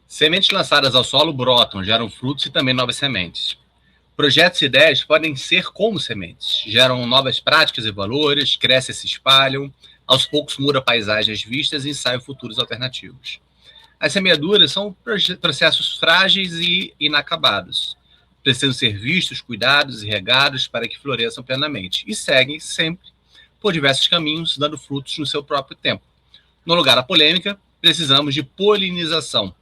Sementes lançadas ao solo brotam, geram frutos e também novas sementes. Projetos e ideias podem ser como sementes, geram novas práticas e valores, crescem e se espalham, aos poucos muda a paisagem às vistas e ensaiam futuros alternativos. As semeaduras são processos frágeis e inacabados, precisam ser vistos, cuidados e regados para que floresçam plenamente, e seguem sempre por diversos caminhos, dando frutos no seu próprio tempo. No lugar da polêmica, precisamos de polinização,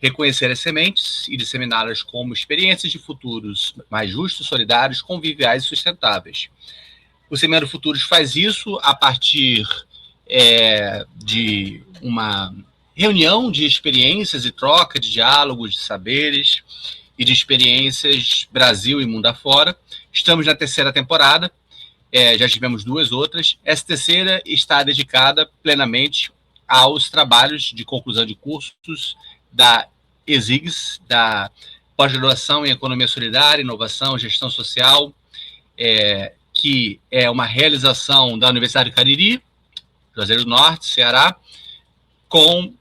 reconhecer as sementes e disseminá-las como experiências de futuros mais justos, solidários, conviviais e sustentáveis. O Semeando Futuros faz isso a partir de uma reunião de experiências e troca de diálogos, de saberes e de experiências Brasil e mundo afora. Estamos na terceira temporada, já tivemos 2 outras. Essa terceira está dedicada plenamente aos trabalhos de conclusão de cursos da ESIGS, da pós-graduação em Economia Solidária, Inovação, Gestão Social, que é uma realização da Universidade do Cariri, Juazeiro do Norte, Ceará, com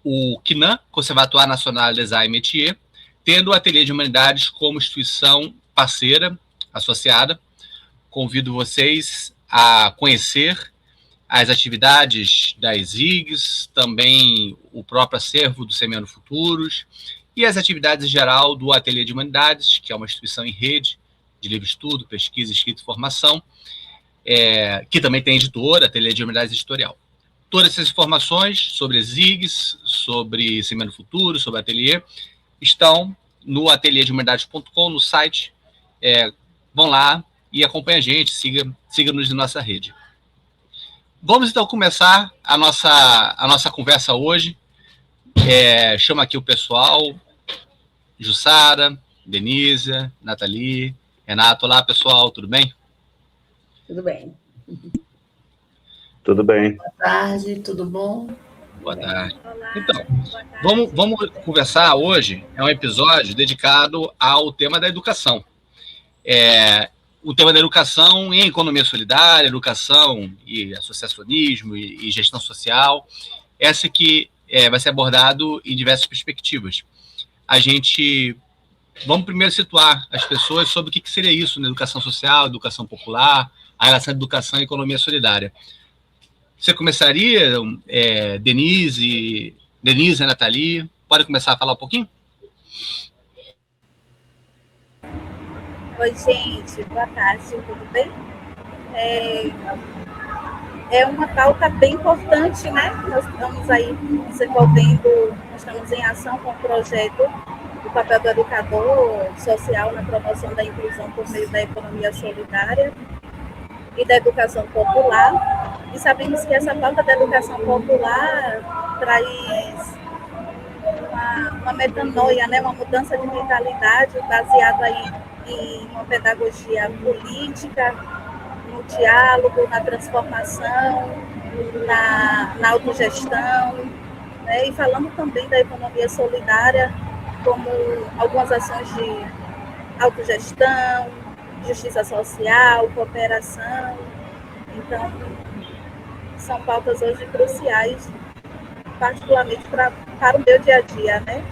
o CNAM, Conservatoire National des Arts et Métiers, tendo o Ateliê de Humanidades como instituição parceira, associada. Convido vocês a conhecer as atividades das ESIGs, também o próprio acervo do Semeando Futuros, e as atividades em geral do Ateliê de Humanidades, que é uma instituição em rede de livre estudo, pesquisa, escrita e formação, que também tem editora, Ateliê de Humanidades Editorial. Todas essas informações sobre as ESIGs, sobre Semeando Futuros, sobre o Ateliê, estão no ateliêdehumanidades.com, no site. Vão lá e acompanhem a gente, siga-nos na nossa rede. Vamos, então, começar a nossa conversa hoje. Chamo aqui o pessoal, Jussara, Denise, Nathalie, Renato. Olá, pessoal, tudo bem? Tudo bem. Tudo bem. Boa tarde, tudo bom? Boa tarde. Então, vamos conversar hoje, é um episódio dedicado ao tema da educação. O tema da educação em economia solidária, educação e associacionismo e gestão social, essa que vai ser abordado em diversas perspectivas. Vamos primeiro situar as pessoas sobre o que seria isso na educação social, educação popular, a relação de educação e economia solidária. Você começaria, Denise e Nathalie, pode começar a falar um pouquinho? Oi, gente, boa tarde, tudo bem? É uma pauta bem importante, né? Nós estamos aí desenvolvendo, nós estamos em ação com o projeto do papel do educador social na promoção da inclusão por meio da economia solidária e da educação popular. E sabemos que essa pauta da educação popular traz uma metanoia, né? Uma mudança de mentalidade baseada aí em uma pedagogia política, no diálogo, na transformação, na autogestão, né? E falando também da economia solidária como algumas ações de autogestão, justiça social, cooperação. Então, são pautas hoje cruciais, particularmente para o meu dia a dia, né?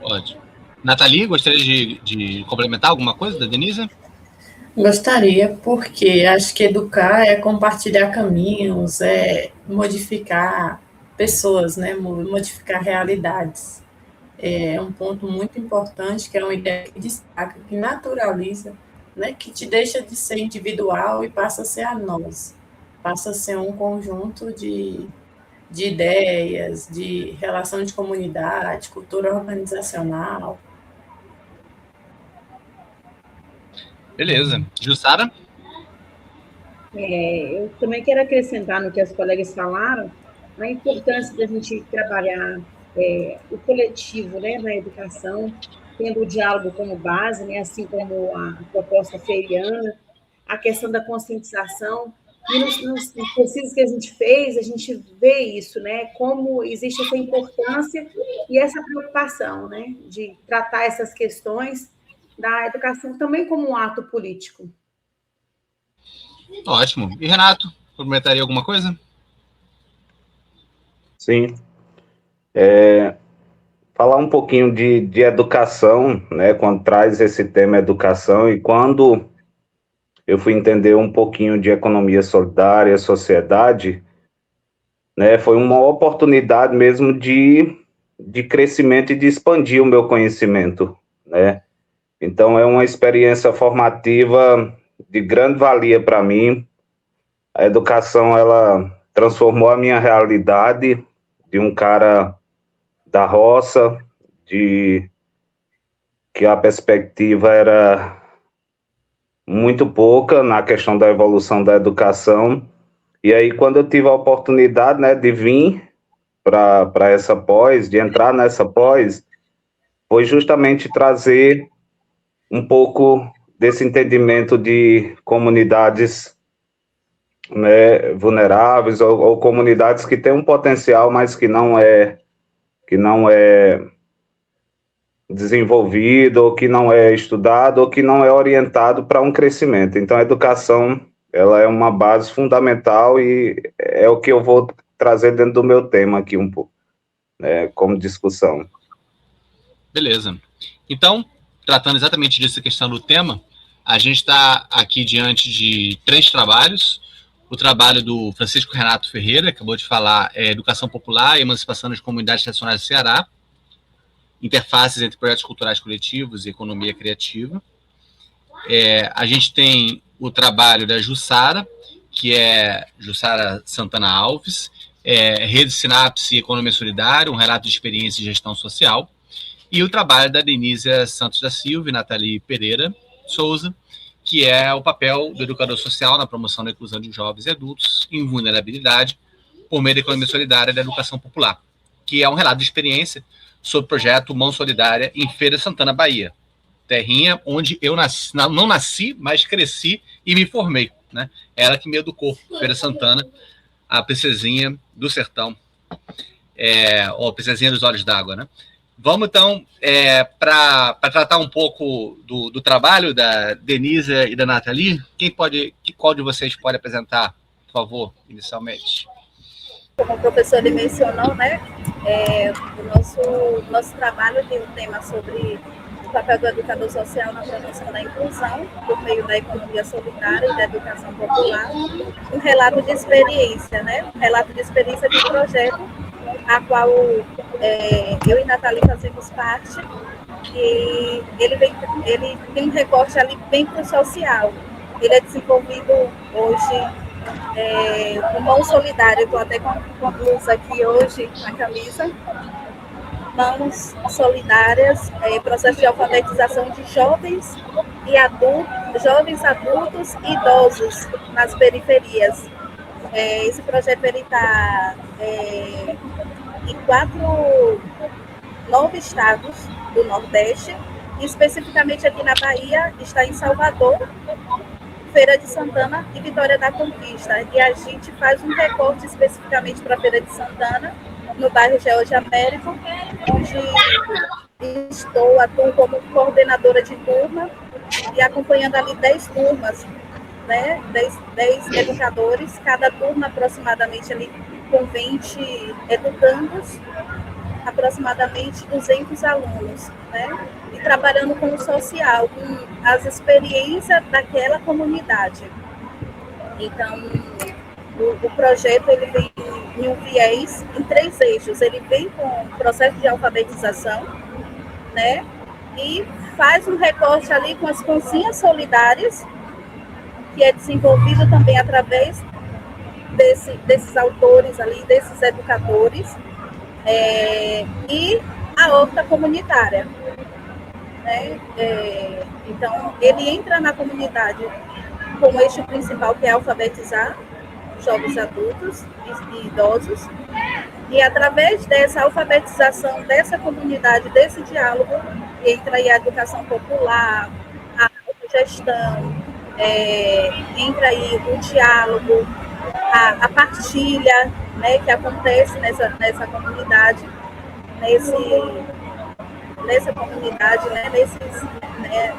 Pode. Nathalie, gostaria de complementar alguma coisa da Denise? Gostaria, porque acho que educar é compartilhar caminhos, é modificar pessoas, né? Modificar realidades. É um ponto muito importante, que é uma ideia que destaca, que naturaliza, né? Que te deixa de ser individual e passa a ser a nós. Passa a ser um conjunto de ideias, de relação de comunidade, cultura organizacional. Beleza. Jussara? Eu também quero acrescentar no que as colegas falaram, a importância da gente trabalhar o coletivo, né, na educação, tendo o diálogo como base, né, assim como a proposta freiriana, a questão da conscientização. E nos pesquisas que a gente fez, a gente vê isso, né? Como existe essa importância e essa preocupação, né? De tratar essas questões da educação também como um ato político. Ótimo. E Renato, complementaria alguma coisa? Sim. Falar um pouquinho de educação, né? Quando traz esse tema educação, e quando eu fui entender um pouquinho de economia solidária, sociedade, né? Foi uma oportunidade mesmo de crescimento e de expandir o meu conhecimento, né? Então, é uma experiência formativa de grande valia para mim. A educação, ela transformou a minha realidade de um cara da roça, de que a perspectiva era muito pouca na questão da evolução da educação. E aí, quando eu tive a oportunidade, né, de vir para essa pós, de entrar nessa pós, foi justamente trazer um pouco desse entendimento de comunidades, né, vulneráveis, ou comunidades que têm um potencial, mas que não é desenvolvido, ou que não é estudado, ou que não é orientado para um crescimento. Então, a educação, ela é uma base fundamental, e é o que eu vou trazer dentro do meu tema aqui um pouco, né, como discussão. Beleza. Então, tratando exatamente dessa questão do tema, a gente está aqui diante de 3 trabalhos. O trabalho do Francisco Renato Ferreira, que acabou de falar, é Educação Popular e Emancipação das Comunidades Tradicionais do Ceará, interfaces entre projetos culturais coletivos e economia criativa. A gente tem o trabalho da Jussara, que é Jussara Santana Alves, Rede Sinapse e Economia Solidária, um relato de experiência e gestão social. E o trabalho da Denísia Santos da Silva e Nathalie Pereira Souza, que é o papel do educador social na promoção da inclusão de jovens e adultos em vulnerabilidade por meio da economia solidária e da educação popular, que é um relato de experiência sobre o projeto Mão Solidária em Feira Santana, Bahia, terrinha onde eu não nasci, mas cresci e me formei, né? Ela que me educou, Feira Santana, a princesinha do sertão, ou a princesinha dos olhos d'água, né? Vamos, então, para tratar um pouco do trabalho da Denise e da Nathalie, qual de vocês pode apresentar, por favor, inicialmente? Como o professor ele mencionou, né, o nosso trabalho tem um tema sobre o papel do educador social na promoção da inclusão, por meio da economia solidária e da educação popular, um relato de experiência, né, um relato de experiência de projeto, a qual eu e Nathalie fazemos parte, e ele tem um recorte ali bem para o social. Ele é desenvolvido hoje o Mão Solidária, eu estou até com a blusa aqui hoje, na camisa. Mãos Solidárias, processo de alfabetização de jovens e adultos e idosos nas periferias. Esse projeto está em 9 estados do Nordeste, e especificamente aqui na Bahia, está em Salvador, Feira de Santana e Vitória da Conquista. E a gente faz um recorte especificamente para a Feira de Santana, no bairro George Américo, onde atuo como coordenadora de turma e acompanhando ali 10 turmas, né? 10 educadores, cada turma aproximadamente ali com 20 educandos, aproximadamente 200 alunos, né? E trabalhando com o social, com as experiências daquela comunidade. Então, o projeto ele vem em um viés, em 3 eixos. Ele vem com o processo de alfabetização, né? E faz um recorte ali com as consinhas solidárias, que é desenvolvido também através desses autores ali, desses educadores, e a horta comunitária, né? Então, ele entra na comunidade com o eixo principal, que é alfabetizar jovens adultos e idosos, e através dessa alfabetização dessa comunidade, desse diálogo, entra aí a educação popular, a autogestão, entra aí o diálogo, a partilha, né, que acontece nessa comunidade, nessa comunidade, né,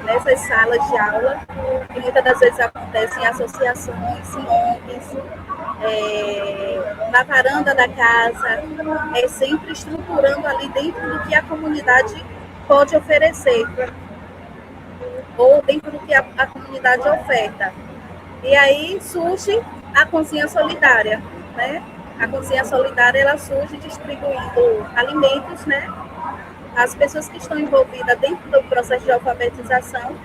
nessas salas de aula, que muitas das vezes acontecem em associações, em ONGs, na varanda da casa, sempre estruturando ali dentro do que a comunidade pode oferecer, ou dentro do que a comunidade oferta. E aí surge a cozinha solidária, né? A cozinha solidária, ela surge distribuindo alimentos, né? As pessoas que estão envolvidas dentro do processo de alfabetização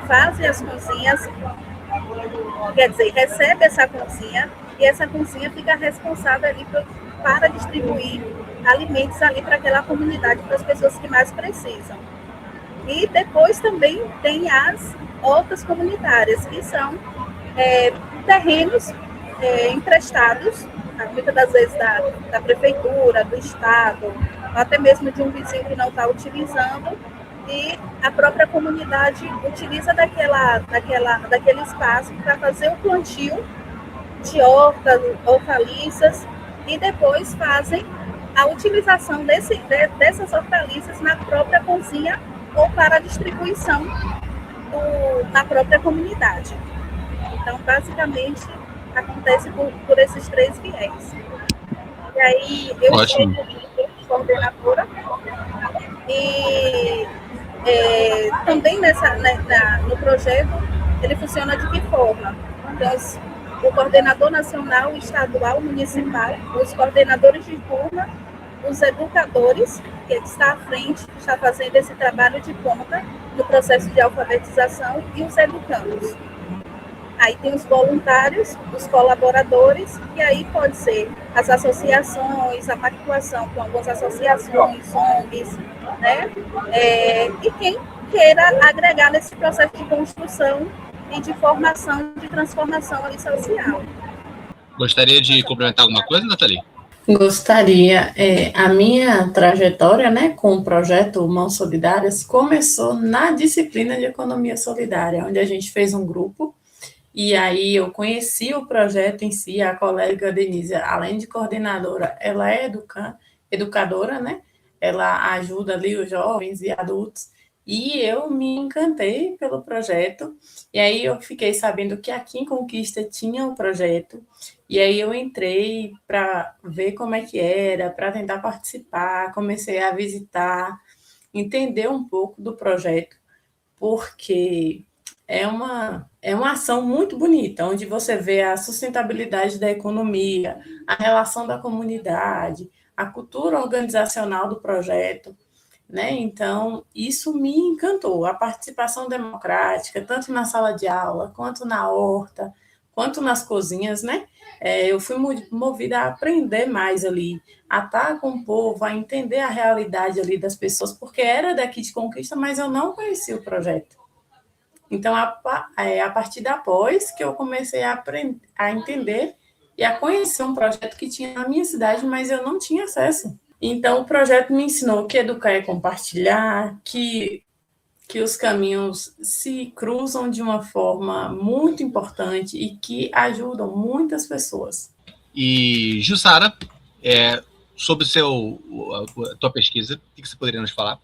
fazem as cozinhas, quer dizer, recebe essa cozinha, e essa cozinha fica responsável ali para distribuir alimentos ali para aquela comunidade, para as pessoas que mais precisam. E depois também tem as hortas comunitárias, que são terrenos emprestados, muitas das vezes da prefeitura, do estado, até mesmo de um vizinho que não está utilizando, e a própria comunidade utiliza daquele espaço para fazer o plantio de hortaliças, e depois fazem a utilização dessas hortaliças na própria cozinha ou para a distribuição na própria comunidade. Então, basicamente, acontece por esses 3 viés. E aí, eu sou coordenadora, e também no projeto, ele funciona de que forma? Então, o coordenador nacional, estadual, municipal, os coordenadores de turma, os educadores, que está à frente, está fazendo esse trabalho de ponta no processo de alfabetização, e os educandos. Aí tem os voluntários, os colaboradores, e aí pode ser as associações, a pactuação com algumas associações, ONGs, né? E quem queira agregar nesse processo de construção e de formação, de transformação ali social. Gostaria de complementar alguma coisa, Nathalie? Gostaria. A minha trajetória, né, com o projeto Mãos Solidárias começou na disciplina de Economia Solidária, onde a gente fez um grupo, e aí eu conheci o projeto em si. A colega Denise, além de coordenadora, ela é educadora, né? Ela ajuda ali os jovens e adultos, e eu me encantei pelo projeto, e aí eu fiquei sabendo que aqui em Conquista tinha o projeto, e aí eu entrei para ver como é que era, para tentar participar, comecei a visitar, entender um pouco do projeto, porque é uma ação muito bonita, onde você vê a sustentabilidade da economia, a relação da comunidade, a cultura organizacional do projeto, né? Então, isso me encantou, a participação democrática, tanto na sala de aula, quanto na horta, quanto nas cozinhas, né? Eu fui movida a aprender mais ali, a estar com o povo, a entender a realidade ali das pessoas, porque era daqui de Conquista, mas eu não conhecia o projeto. Então, a partir da pós que eu comecei a entender e a conhecer um projeto que tinha na minha cidade, mas eu não tinha acesso. Então, o projeto me ensinou que educar é compartilhar, que os caminhos se cruzam de uma forma muito importante e que ajudam muitas pessoas. E, Jussara, sobre a tua pesquisa, o que você poderia nos falar?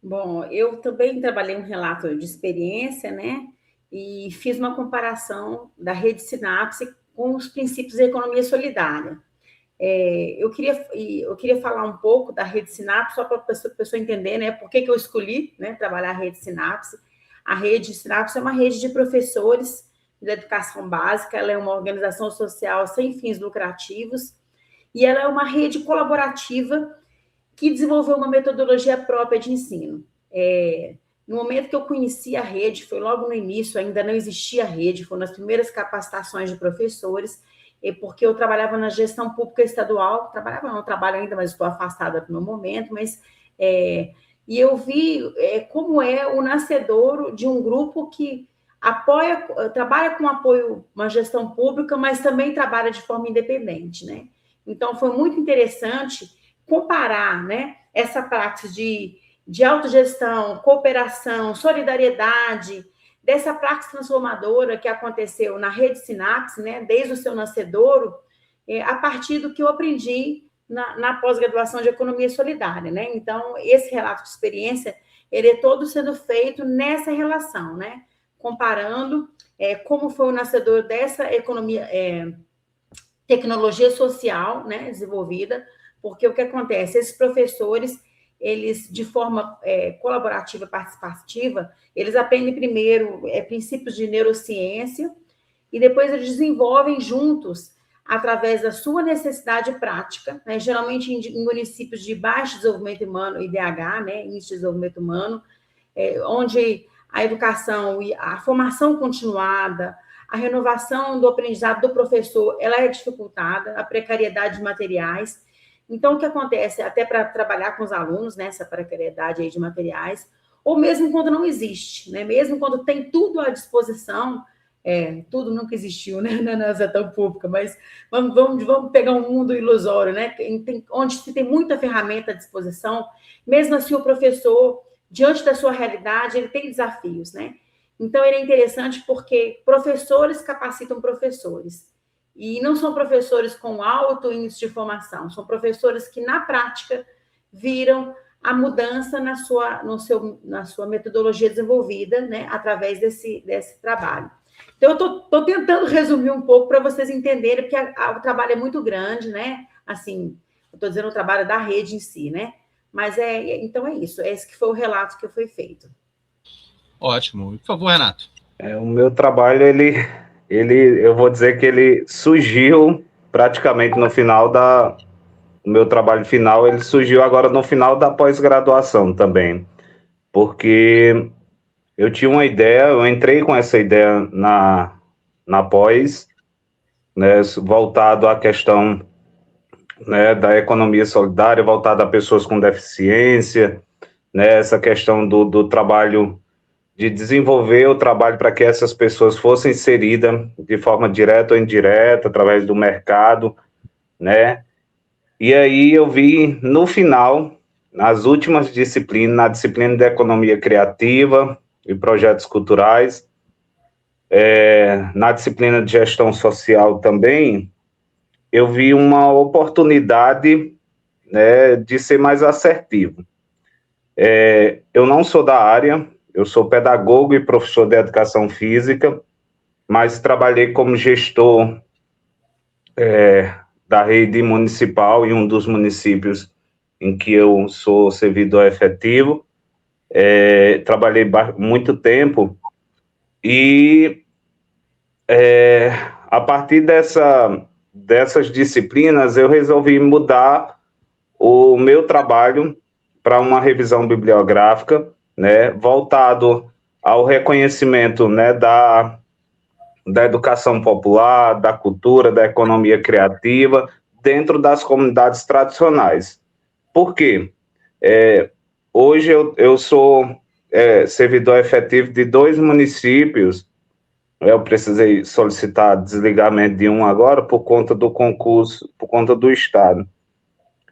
Bom, eu também trabalhei um relato de experiência, né? E fiz uma comparação da rede Sinapse com os princípios da economia solidária. Eu queria falar um pouco da rede Sinapse, só para a pessoa entender, né, por que eu escolhi, né, trabalhar a rede Sinapse. A rede Sinapse é uma rede de professores da educação básica, ela é uma organização social sem fins lucrativos, e ela é uma rede colaborativa que desenvolveu uma metodologia própria de ensino. No momento que eu conheci a rede, foi logo no início, ainda não existia a rede, foi nas primeiras capacitações de professores, porque eu trabalhava na gestão pública estadual, não trabalho ainda, mas estou afastada no momento, e eu vi como é o nascedouro de um grupo que trabalha com apoio a uma gestão pública, mas também trabalha de forma independente, né? Então, foi muito interessante comparar, né, essa prática de autogestão, cooperação, solidariedade, dessa prática transformadora que aconteceu na rede Sinapse, né, desde o seu nascedouro, a partir do que eu aprendi na pós-graduação de Economia Solidária, né? Então, esse relato de experiência, ele é todo sendo feito nessa relação, né? comparando como foi o nascedor dessa economia, tecnologia social, né, desenvolvida, porque o que acontece? Esses professores, eles, de forma colaborativa, participativa, eles aprendem primeiro princípios de neurociência e depois eles desenvolvem juntos, através da sua necessidade prática, né, geralmente em municípios de baixo desenvolvimento humano, IDH, né, Índice de Desenvolvimento Humano, onde a educação e a formação continuada, a renovação do aprendizado do professor, ela é dificultada, a precariedade de materiais. Então, o que acontece, até para trabalhar com os alunos, nessa precariedade aí de materiais, ou mesmo quando não existe, né? Mesmo quando tem tudo à disposição, tudo nunca existiu, né, na gestão pública, mas vamos pegar um mundo ilusório, né, onde se tem muita ferramenta à disposição, mesmo assim o professor, diante da sua realidade, ele tem desafios, né? Então, ele é interessante porque professores capacitam professores, e não são professores com alto índice de formação, são professores que, na prática, viram a mudança na sua metodologia desenvolvida, né, através desse trabalho. Então, eu estou tentando resumir um pouco para vocês entenderem, porque o trabalho é muito grande, né? Assim, eu estou dizendo o trabalho da rede em si, né? Mas então é isso, esse que foi o relato que foi feito. Ótimo. Por favor, Renato. O meu trabalho, eu vou dizer que ele surgiu praticamente no final o meu trabalho final, ele surgiu agora no final da pós-graduação também, porque eu tinha uma ideia, eu entrei com essa ideia na pós, né, voltado à questão, né, da economia solidária, voltado a pessoas com deficiência, né, essa questão do trabalho, de desenvolver o trabalho para que essas pessoas fossem inseridas de forma direta ou indireta, através do mercado, né? E aí eu vi, no final, nas últimas disciplinas, na disciplina de economia criativa e projetos culturais, na disciplina de gestão social também, eu vi uma oportunidade, né, de ser mais assertivo. Eu não sou da área, eu sou pedagogo e professor de educação física, mas trabalhei como gestor da rede municipal em um dos municípios em que eu sou servidor efetivo. Trabalhei muito tempo e a partir dessas disciplinas eu resolvi mudar o meu trabalho para uma revisão bibliográfica, né, voltado ao reconhecimento, né, da educação popular, da cultura, da economia criativa, dentro das comunidades tradicionais. Por quê? Hoje eu sou servidor efetivo de 2 municípios, eu precisei solicitar desligamento de um agora por conta do concurso, por conta do Estado.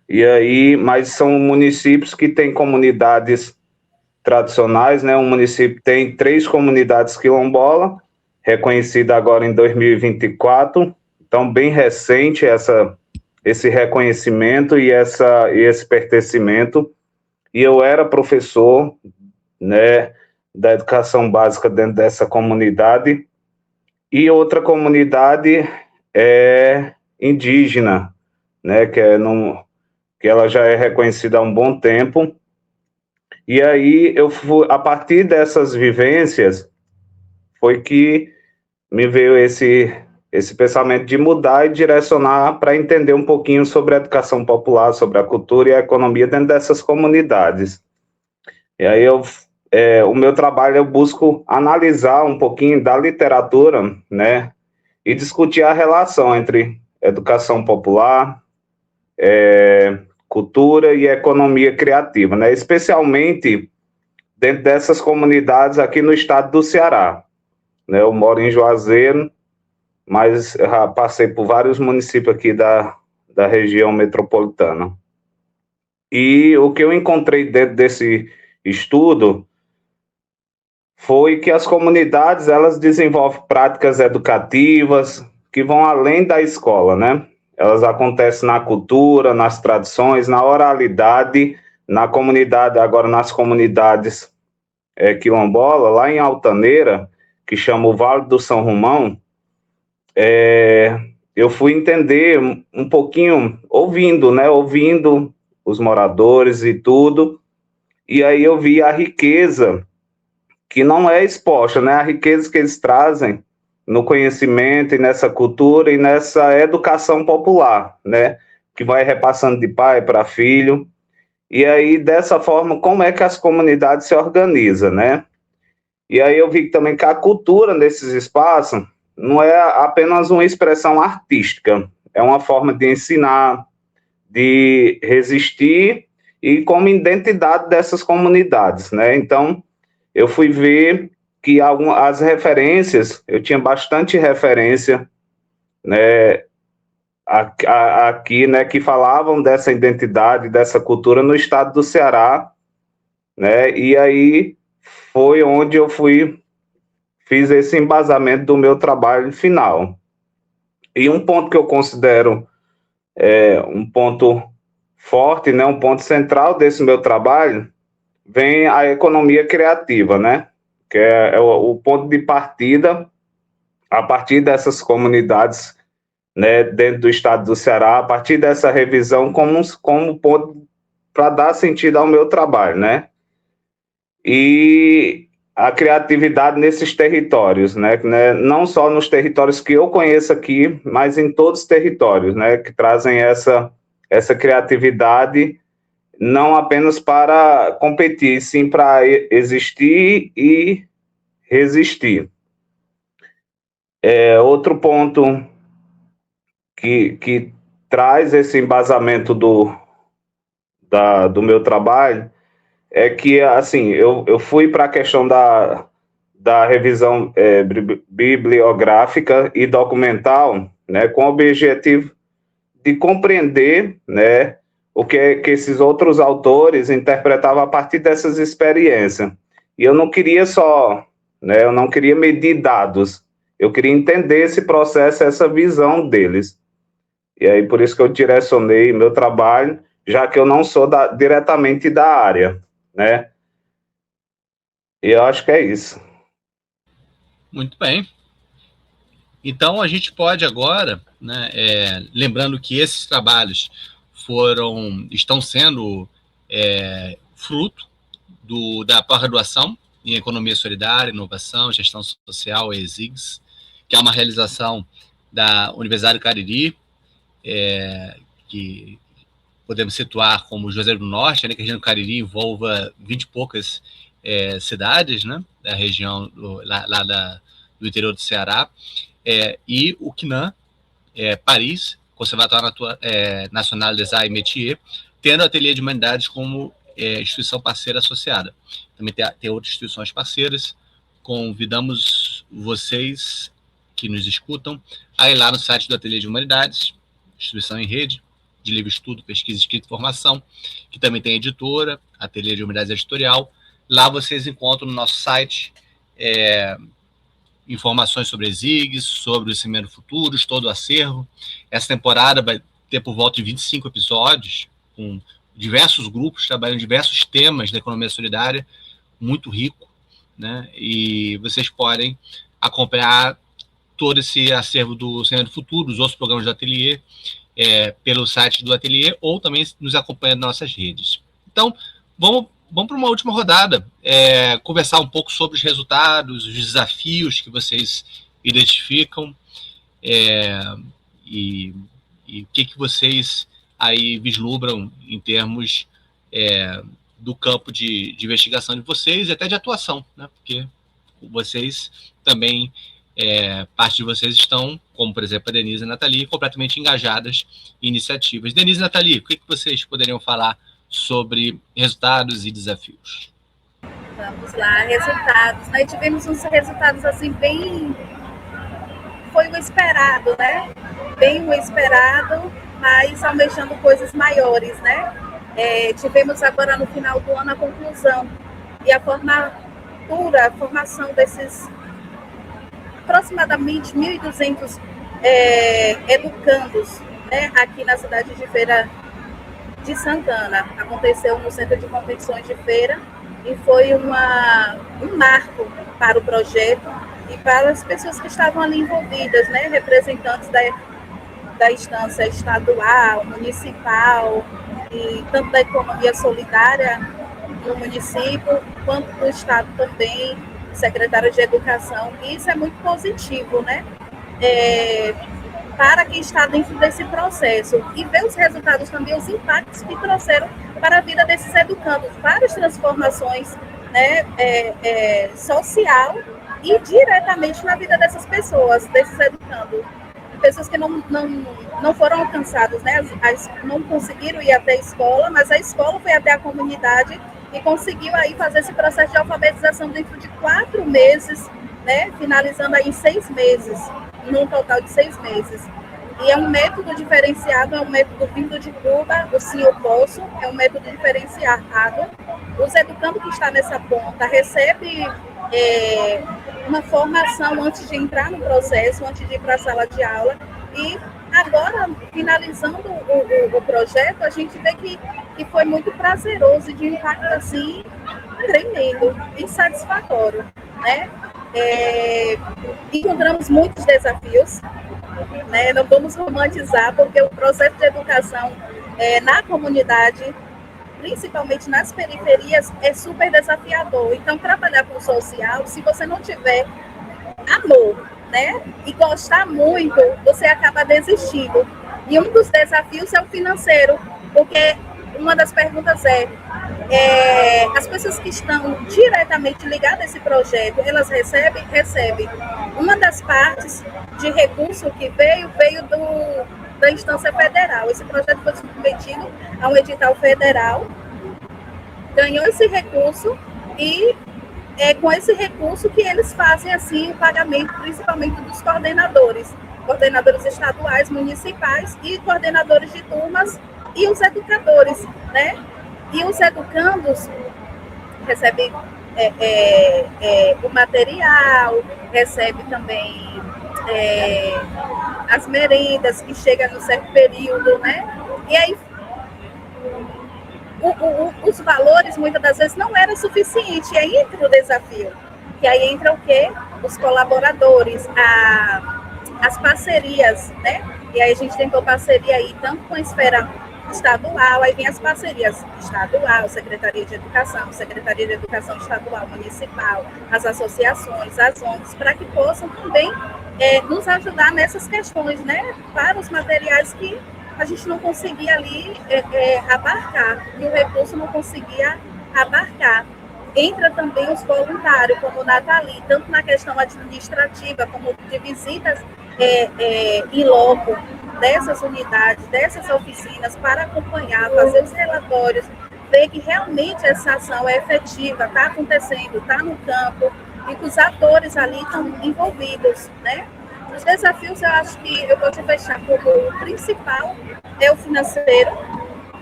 E aí, mas são municípios que têm comunidades tradicionais, né? Um município tem 3 comunidades quilombolas, reconhecida agora em 2024, então bem recente esse reconhecimento e esse pertencimento. E eu era professor, né, da educação básica dentro dessa comunidade. E outra comunidade é indígena, né, que ela já é reconhecida há um bom tempo. E aí, a partir dessas vivências, foi que me veio esse pensamento de mudar e direcionar para entender um pouquinho sobre a educação popular, sobre a cultura e a economia dentro dessas comunidades. E aí, o meu trabalho, eu busco analisar um pouquinho da literatura, né, e discutir a relação entre educação popular, cultura e economia criativa, né? Especialmente dentro dessas comunidades aqui no estado do Ceará, né? Eu moro em Juazeiro, mas já passei por vários municípios aqui da região metropolitana. E o que eu encontrei dentro desse estudo foi que as comunidades, elas desenvolvem práticas educativas que vão além da escola, né? Elas acontecem na cultura, nas tradições, na oralidade, na comunidade, agora nas comunidades quilombola, lá em Altaneira, que chama o Vale do São Romão, eu fui entender um pouquinho, ouvindo, né? Ouvindo os moradores e tudo, e aí eu vi a riqueza que não é exposta, né? A riqueza que eles trazem no conhecimento e nessa cultura e nessa educação popular, né? Que vai repassando de pai para filho. E aí, dessa forma, como é que as comunidades se organizam, né? E aí eu vi também que a cultura nesses espaços não é apenas uma expressão artística, é uma forma de ensinar, de resistir e como identidade dessas comunidades, né? Então, eu fui ver que as referências, eu tinha bastante referência, né, aqui, né, que falavam dessa identidade, dessa cultura no estado do Ceará, né? E aí foi onde eu fiz esse embasamento do meu trabalho final. E um ponto que eu considero um ponto forte, né, um ponto central desse meu trabalho, vem a economia criativa, né, que é o ponto de partida, a partir dessas comunidades, né, dentro do estado do Ceará, a partir dessa revisão como ponto para dar sentido ao meu trabalho, né, e a criatividade nesses territórios, né, não só nos territórios que eu conheço aqui, mas em todos os territórios, né, que trazem essa criatividade não apenas para competir, sim para existir e resistir. Outro ponto que traz esse embasamento do meu trabalho é que, assim, eu fui para a questão da revisão bibliográfica e documental, né, com o objetivo de compreender, né, o que esses outros autores interpretavam a partir dessas experiências. E eu não queria eu não queria medir dados, eu queria entender esse processo, essa visão deles. E aí, por isso que eu direcionei meu trabalho, já que eu não sou diretamente da área, né? E eu acho que é isso. Muito bem. Então, a gente pode agora, né, lembrando que esses trabalhos estão sendo fruto da pós-graduação em Economia Solidária, Inovação, Gestão Social, ESIGS, que é uma realização da Universidade do Cariri, que podemos situar como Juazeiro do Norte, né, que a região do Cariri envolva 20 e poucas cidades, né, da região do interior do Ceará, e o CNAM, Paris, Conservatório Nacional des Arts et Métiers, tendo o Ateliê de Humanidades como instituição parceira associada. Também tem outras instituições parceiras. Convidamos vocês que nos escutam a ir lá no site do Ateliê de Humanidades, instituição em rede, de livro estudo, pesquisa, escrita e formação, que também tem editora, Ateliê de Humanidades Editorial. Lá vocês encontram no nosso site informações sobre ESIGS, sobre o Semeando Futuros, todo o acervo. Essa temporada vai ter por volta de 25 episódios, com diversos grupos trabalhando diversos temas da economia solidária, muito rico, né? E vocês podem acompanhar todo esse acervo do Semeando Futuros, os outros programas do Ateliê, pelo site do Ateliê, ou também nos acompanhando nas nossas redes. Então, vamos para uma última rodada, conversar um pouco sobre os resultados, os desafios que vocês identificam, e o que vocês aí vislumbram em termos do campo de investigação de vocês e até de atuação, né? Porque vocês também, parte de vocês estão, como por exemplo a Denise e a Nathalie, completamente engajadas em iniciativas. Denise e Nathalie, o que vocês poderiam falar sobre resultados e desafios? Vamos lá, resultados. Nós tivemos uns resultados assim bem... Foi o esperado, né? Bem o esperado, mas almejando coisas maiores, né? Tivemos agora no final do ano a conclusão e a formação desses aproximadamente 1.200 educandos, né? Aqui na cidade de Feira de Santana. Aconteceu no Centro de Convenções de Feira e foi um marco para o projeto, e para as pessoas que estavam ali envolvidas, né, representantes da instância estadual, municipal, e tanto da economia solidária no município, quanto do Estado também, secretário de Educação, e isso é muito positivo, né? Para quem está dentro desse processo, e ver os resultados também, os impactos que trouxeram para a vida desses educandos, várias transformações, né, social e diretamente na vida dessas pessoas, desses educandos. Pessoas que não foram alcançadas, né? Não conseguiram ir até a escola, mas a escola foi até a comunidade e conseguiu aí fazer esse processo de alfabetização dentro de 4 meses, né? Finalizando aí em 6 meses, num total de 6 meses. E é um método diferenciado, é um método vindo de Cuba, o Sim Eu Posso, é um método diferenciado. Os educandos que estão nessa ponta recebem uma formação antes de entrar no processo, antes de ir para a sala de aula. E agora, finalizando o projeto, a gente vê que foi muito prazeroso e de impacto assim, tremendo e satisfatório, né? Encontramos muitos desafios, né? Não vamos romantizar, porque o processo de educação na comunidade, principalmente nas periferias, é super desafiador. Então, trabalhar com o social, se você não tiver amor, né, e gostar muito, você acaba desistindo. E um dos desafios é o financeiro, porque uma das perguntas as pessoas que estão diretamente ligadas a esse projeto, elas recebem? Recebem. Uma das partes de recurso que veio da instância federal. Esse projeto foi submetido a um edital federal, ganhou esse recurso e é com esse recurso que eles fazem assim o pagamento, principalmente dos coordenadores estaduais, municipais e coordenadores de turmas e os educadores, né? E os educandos recebem o material, recebem também as merendas que chegam no certo período, né? E aí os valores muitas das vezes não eram suficientes, e aí entra o desafio. E aí entra o quê? Os colaboradores, as parcerias, né? E aí a gente tentou parceria aí tanto com a esfera estadual, aí vem as parcerias estadual, Secretaria de Educação Estadual, Municipal, as associações, as ONGs, para que possam também nos ajudar nessas questões, né? Para os materiais que a gente não conseguia ali abarcar, e o recurso não conseguia abarcar. Entra também os voluntários, como o Nathalie, tanto na questão administrativa, como de visitas em loco dessas unidades, dessas oficinas, para acompanhar, fazer os relatórios, ver que realmente essa ação é efetiva, está acontecendo, está no campo, e que os atores ali estão envolvidos, né? Os desafios, eu acho que eu vou te fechar como o principal é o financeiro,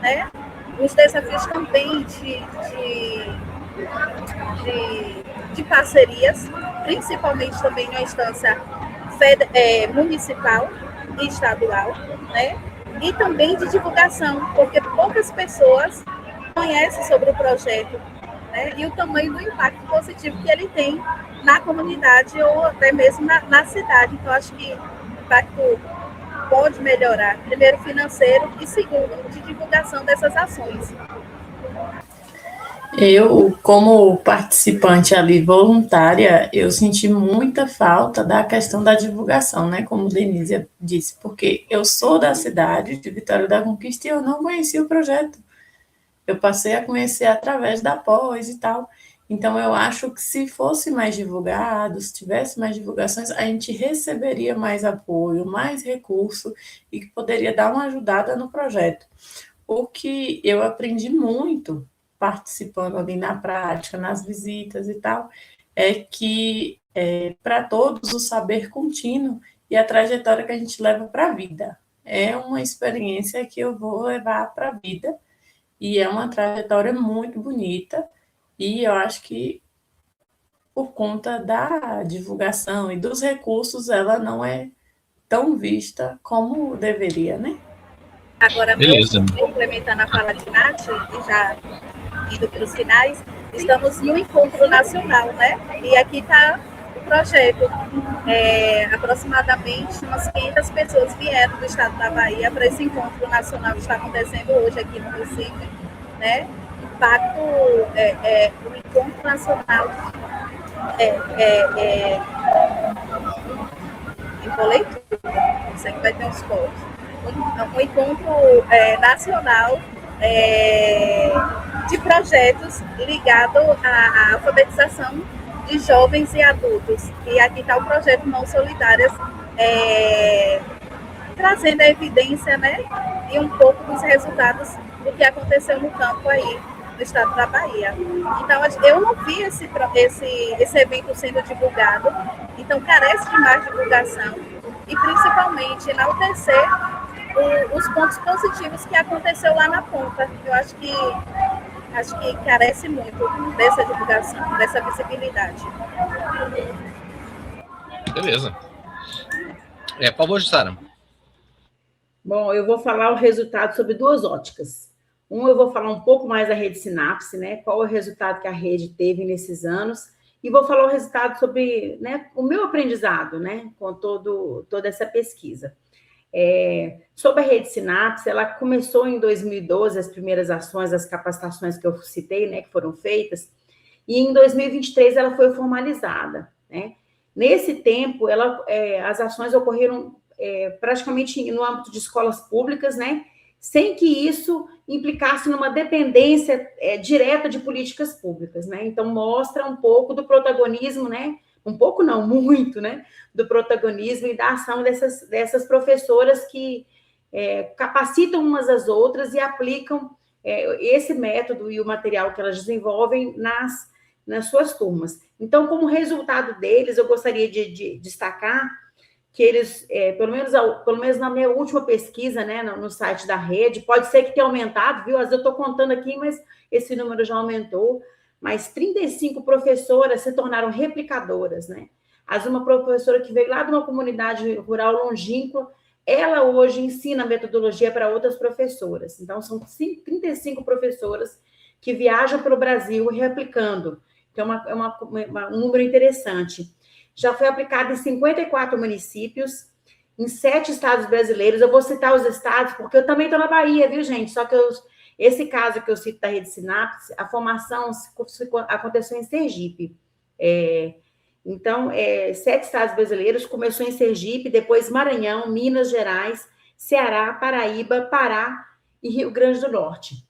né? Os desafios também de parcerias, principalmente também na instância municipal e estadual, né? E também de divulgação, porque poucas pessoas conhecem sobre o projeto, né? E o tamanho do impacto positivo que ele tem na comunidade ou até mesmo na cidade. Então, acho que o impacto pode melhorar, primeiro financeiro e segundo de divulgação dessas ações. Eu, como participante ali voluntária, eu senti muita falta da questão da divulgação, né? Como Denise disse, porque eu sou da cidade de Vitória da Conquista e eu não conhecia o projeto. Eu passei a conhecer através da pós e tal. Então, eu acho que se fosse mais divulgado, se tivesse mais divulgações, a gente receberia mais apoio, mais recurso e que poderia dar uma ajudada no projeto. O que eu aprendi muito participando ali na prática, nas visitas e tal, é que para todos o saber contínuo e a trajetória que a gente leva para a vida. É uma experiência que eu vou levar para a vida e é uma trajetória muito bonita e eu acho que por conta da divulgação e dos recursos ela não é tão vista como deveria, né? Agora, complementando a fala de Nath, e já indo para os finais, estamos em um encontro nacional, né? E aqui está o projeto. Aproximadamente umas 500 pessoas vieram do estado da Bahia para esse encontro nacional que está acontecendo hoje aqui no Recife, né? Impacto, o encontro nacional enrolei tudo, isso aqui vai ter uns cortes. Um encontro nacional de projetos ligado à alfabetização de jovens e adultos. E aqui está o projeto Mãos Solidárias, trazendo a evidência, né, e um pouco dos resultados do que aconteceu no campo aí no estado da Bahia. Então, eu não vi esse evento sendo divulgado, então carece de mais divulgação e principalmente enaltecer os pontos positivos que aconteceu lá na ponta. Eu acho que carece muito dessa divulgação, dessa visibilidade. Beleza. Por favor, Jussara. Bom, eu vou falar o resultado sobre duas óticas. Eu vou falar um pouco mais da rede Sinapse, né? Qual é o resultado que a rede teve nesses anos, e vou falar o resultado sobre, né, o meu aprendizado, né, com toda essa pesquisa. Sobre a rede Sinapse, ela começou em 2012, as primeiras ações, as capacitações que eu citei, né, que foram feitas, e em 2023 ela foi formalizada, né? Nesse tempo, as ações ocorreram praticamente no âmbito de escolas públicas, né, sem que isso implicasse numa dependência direta de políticas públicas, né? Então, mostra um pouco do protagonismo, né? Um pouco não, muito, né? Do protagonismo e da ação dessas professoras que capacitam umas às outras e aplicam esse método e o material que elas desenvolvem nas suas turmas. Então, como resultado deles, eu gostaria de destacar que eles, pelo menos na minha última pesquisa, né, no site da rede, pode ser que tenha aumentado, viu? Às vezes eu estou contando aqui, mas esse número já aumentou, mas 35 professoras se tornaram replicadoras, né? Uma professora que veio lá de uma comunidade rural longínqua, ela hoje ensina metodologia para outras professoras. Então, são 35 professoras que viajam pelo Brasil replicando. Então, um número interessante. Já foi aplicado em 54 municípios, em 7 estados brasileiros. Eu vou citar os estados, porque eu também estou na Bahia, viu, gente? Só que esse caso que eu cito da rede Sinapse, a formação aconteceu em Sergipe. Então, 7 estados brasileiros, começou em Sergipe, depois Maranhão, Minas Gerais, Ceará, Paraíba, Pará e Rio Grande do Norte.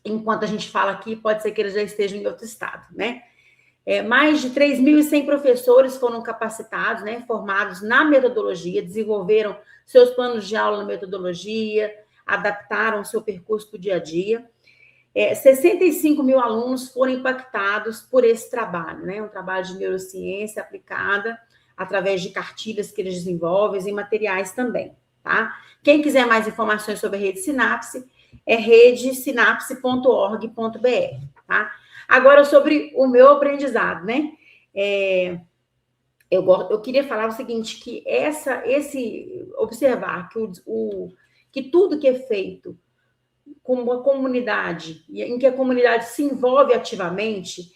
Enquanto a gente fala aqui, pode ser que eles já estejam em outro estado, né? Mais de 3.100 professores foram capacitados, né, formados na metodologia, desenvolveram seus planos de aula na metodologia, adaptaram o seu percurso para o dia a dia. 65 mil alunos foram impactados por esse trabalho, né, um trabalho de neurociência aplicada através de cartilhas que eles desenvolvem e materiais também, tá? Quem quiser mais informações sobre a Rede Sinapse, é redesinapse.org.br, tá? Agora, sobre o meu aprendizado, né? Eu queria falar o seguinte, que observar que tudo que é feito com uma comunidade, em que a comunidade se envolve ativamente,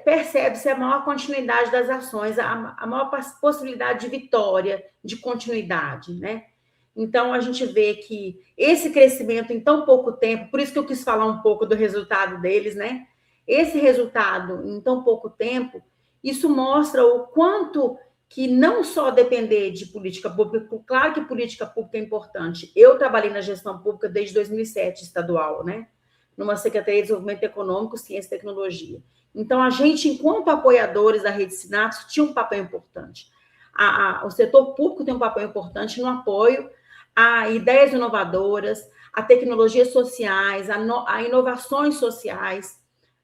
percebe-se a maior continuidade das ações, a maior possibilidade de vitória, de continuidade, né? Então, a gente vê que esse crescimento em tão pouco tempo, por isso que eu quis falar um pouco do resultado deles, né? Esse resultado em tão pouco tempo, isso mostra o quanto que não só depender de política pública, claro que política pública é importante. Eu trabalhei na gestão pública desde 2007, estadual, né? Numa Secretaria de Desenvolvimento Econômico, Ciência e Tecnologia. Então, a gente, enquanto apoiadores da Rede Sinapse, tinha um papel importante. O setor público tem um papel importante no apoio a ideias inovadoras, a tecnologias sociais, a inovações sociais,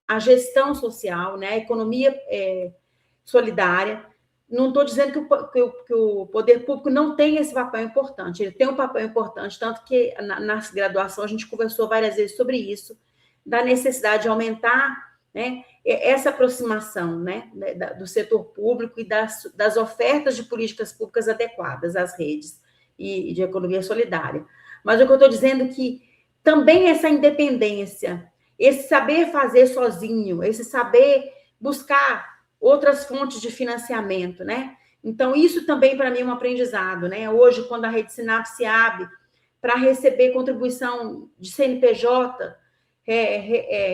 a gestão social, né, a economia solidária. Não estou dizendo que o poder público não tem esse papel importante, ele tem um papel importante, tanto que na graduação a gente conversou várias vezes sobre isso, da necessidade de aumentar, né, essa aproximação, né, do setor público e das ofertas de políticas públicas adequadas às redes e de economia solidária. Mas o que eu estou dizendo é que também essa independência, esse saber fazer sozinho, esse saber buscar outras fontes de financiamento, né? Então, isso também para mim é um aprendizado, né? Hoje, quando a Rede Sinapse se abre para receber contribuição de CNPJ,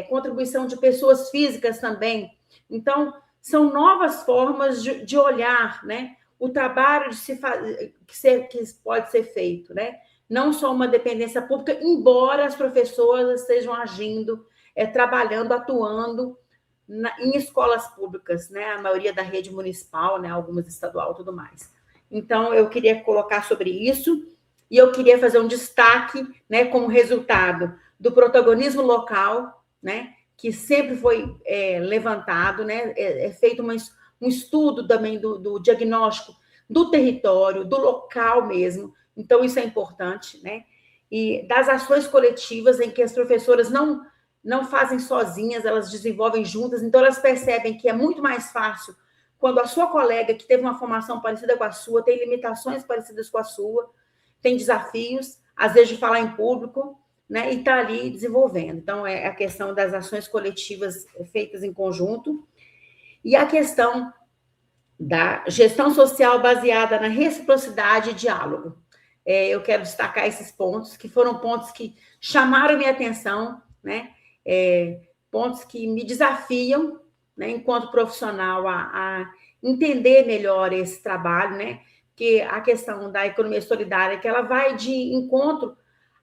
contribuição de pessoas físicas também. Então, são novas formas de olhar, né? O trabalho de se fazer, que pode ser feito, né? Não só uma dependência pública, embora as professoras estejam agindo, trabalhando, atuando em escolas públicas, né? A maioria da rede municipal, né? Algumas estadual e tudo mais. Então, eu queria colocar sobre isso, e eu queria fazer um destaque, né? Como resultado do protagonismo local, né? Que sempre foi levantado, né? É feito um estudo também do diagnóstico do território, do local mesmo. Então, isso é importante, né? E das ações coletivas em que as professoras não fazem sozinhas, elas desenvolvem juntas, então elas percebem que é muito mais fácil quando a sua colega, que teve uma formação parecida com a sua, tem limitações parecidas com a sua, tem desafios, às vezes de falar em público, né? E está ali desenvolvendo. Então, é a questão das ações coletivas feitas em conjunto, e a questão da gestão social baseada na reciprocidade e diálogo. Eu quero destacar esses pontos, que foram pontos que chamaram minha atenção, né? Pontos que me desafiam, né, enquanto profissional, a entender melhor esse trabalho, né? Que a questão da economia solidária, que ela vai de encontro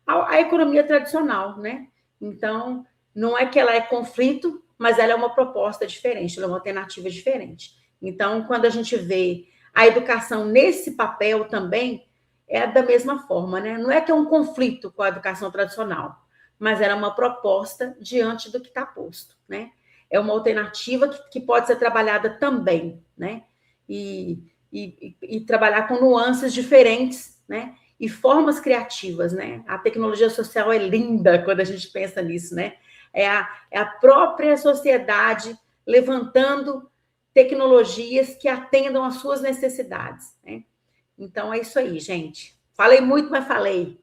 à economia tradicional, né? Então, não é que ela é conflito, mas ela é uma proposta diferente, ela é uma alternativa diferente. Então, quando a gente vê a educação nesse papel também, é da mesma forma, né? Não é que é um conflito com a educação tradicional, mas era uma proposta diante do que está posto, né? É uma alternativa que pode ser trabalhada também, né? E trabalhar com nuances diferentes, né? E formas criativas, né? A tecnologia social é linda quando a gente pensa nisso, né? É a própria sociedade levantando tecnologias que atendam às suas necessidades, né? Então, é isso aí, gente. Falei muito, mas falei.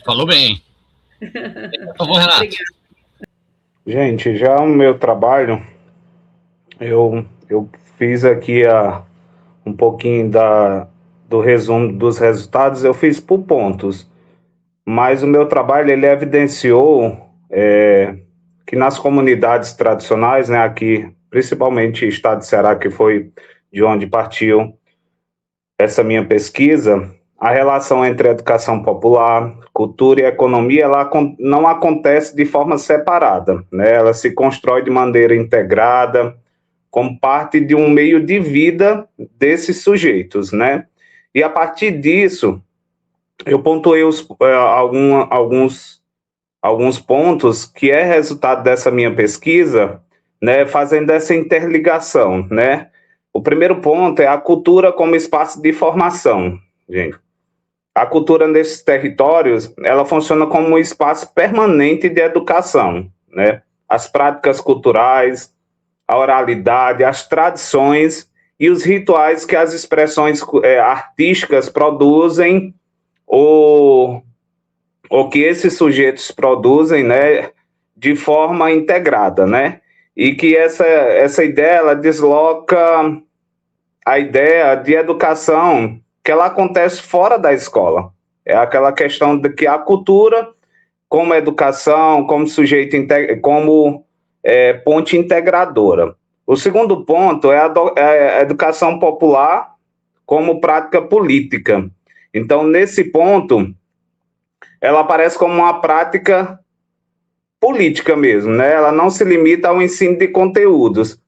Falou bem. Por favor, Renato. Obrigada. Gente, já o meu trabalho, eu fiz aqui um pouquinho do resumo dos resultados, eu fiz por pontos, mas o meu trabalho, ele evidenciou que nas comunidades tradicionais, né, aqui, principalmente estado de Ceará, que foi de onde partiu essa minha pesquisa, a relação entre educação popular, cultura e economia, ela não acontece de forma separada, né? Ela se constrói de maneira integrada, como parte de um meio de vida desses sujeitos, né? E a partir disso, eu pontuei alguns pontos que é resultado dessa minha pesquisa, né? Fazendo essa interligação, né? O primeiro ponto é a cultura como espaço de formação, gente. A cultura nesses territórios, ela funciona como um espaço permanente de educação, né? As práticas culturais, a oralidade, as tradições e os rituais que as expressões artísticas produzem ou que esses sujeitos produzem, né? De forma integrada, né? E que essa ideia, ela desloca a ideia de educação que ela acontece fora da escola. É aquela questão de que a cultura, como educação, como sujeito, como ponte integradora. O segundo ponto é a educação popular como prática política. Então, nesse ponto, ela aparece como uma prática política mesmo, né? Ela não se limita ao ensino de conteúdos,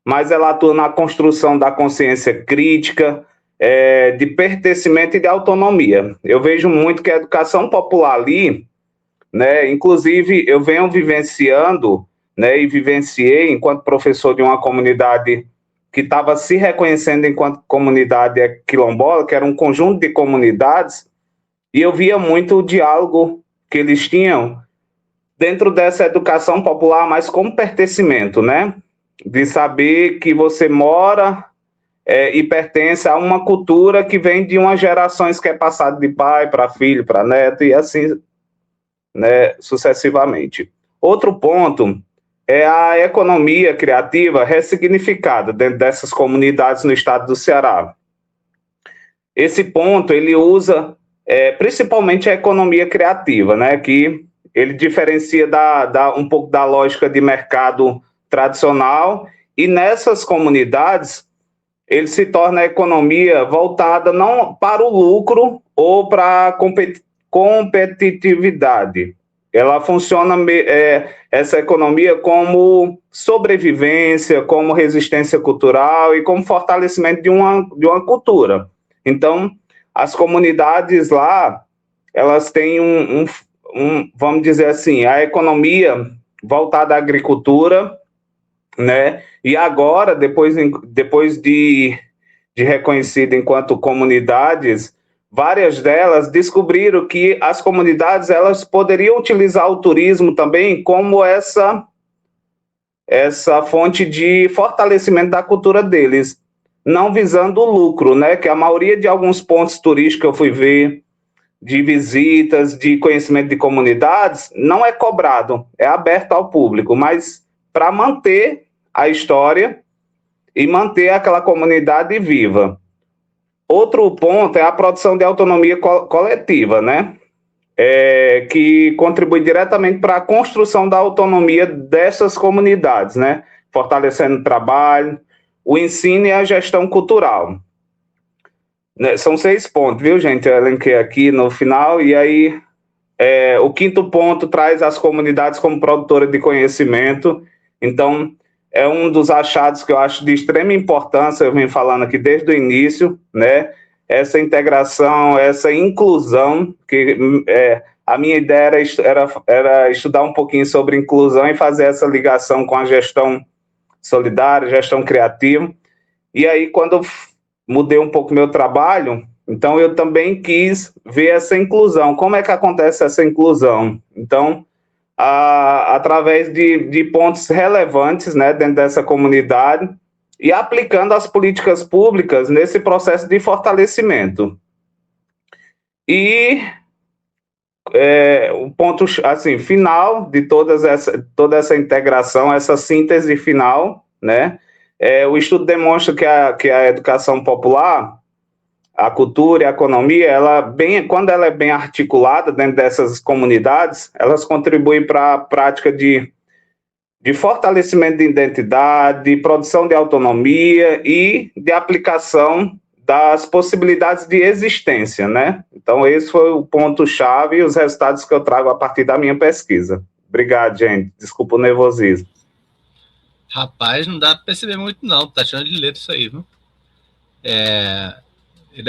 mas ela atua na construção da consciência crítica, de pertencimento e de autonomia. Eu vejo muito que a educação popular ali, né? Inclusive, eu venho vivenciando, né? E vivenciei enquanto professor de uma comunidade que estava se reconhecendo enquanto comunidade quilombola, que era um conjunto de comunidades, e eu via muito o diálogo que eles tinham dentro dessa educação popular, mas como pertencimento, né? De saber que você mora e pertence a uma cultura que vem de umas gerações que é passada de pai para filho, para neto, e assim, né, sucessivamente. Outro ponto é a economia criativa ressignificada dentro dessas comunidades no estado do Ceará. Esse ponto ele usa principalmente a economia criativa, né, que ele diferencia um pouco da lógica de mercado tradicional, e nessas comunidades ele se torna a economia voltada não para o lucro ou para a competitividade. Ela funciona, essa economia, como sobrevivência, como resistência cultural e como fortalecimento de uma cultura. Então, as comunidades lá, elas têm vamos dizer assim, a economia voltada à agricultura, né? E agora, depois de reconhecida enquanto comunidades, várias delas descobriram que as comunidades elas poderiam utilizar o turismo também como essa fonte de fortalecimento da cultura deles, não visando o lucro, né? Que a maioria de alguns pontos turísticos que eu fui ver, de visitas, de conhecimento de comunidades, não é cobrado, é aberto ao público, mas para manter a história e manter aquela comunidade viva. Outro ponto é a produção de autonomia coletiva, né? Que contribui diretamente para a construção da autonomia dessas comunidades, né? Fortalecendo o trabalho, o ensino e a gestão cultural. São 6 pontos, viu, gente? Eu elenquei aqui no final, e aí o 5º ponto traz as comunidades como produtora de conhecimento. Então, é um dos achados que eu acho de extrema importância, eu venho falando aqui desde o início, né? Essa integração, essa inclusão, que a minha ideia era estudar um pouquinho sobre inclusão e fazer essa ligação com a gestão solidária, gestão criativa. E aí, quando eu mudei um pouco meu trabalho, então eu também quis ver essa inclusão. Como é que acontece essa inclusão? Então, através de pontos relevantes, né, dentro dessa comunidade, e aplicando as políticas públicas nesse processo de fortalecimento. E o ponto assim, final de toda essa integração, essa síntese final, né? O estudo demonstra que a educação popular, a cultura e a economia, quando ela é bem articulada dentro dessas comunidades, elas contribuem para a prática de fortalecimento de identidade, de produção de autonomia e de aplicação das possibilidades de existência, né? Então, esse foi o ponto-chave e os resultados que eu trago a partir da minha pesquisa. Obrigado, gente. Desculpa o nervosismo. Rapaz, não dá para perceber muito, não. Tá achando de letra isso aí, viu?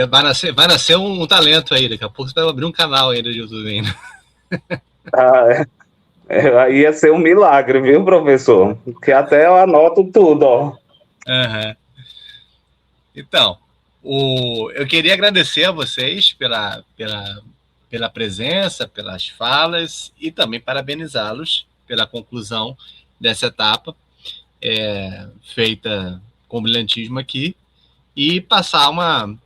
Vai nascer um talento aí. Daqui a pouco você vai abrir um canal ainda de YouTube ainda. Aí ia ser um milagre, viu, professor? Que até eu anoto tudo, ó. Uhum. Então, eu queria agradecer a vocês pela presença, pelas falas, e também parabenizá-los pela conclusão dessa etapa feita com brilhantismo aqui, e passar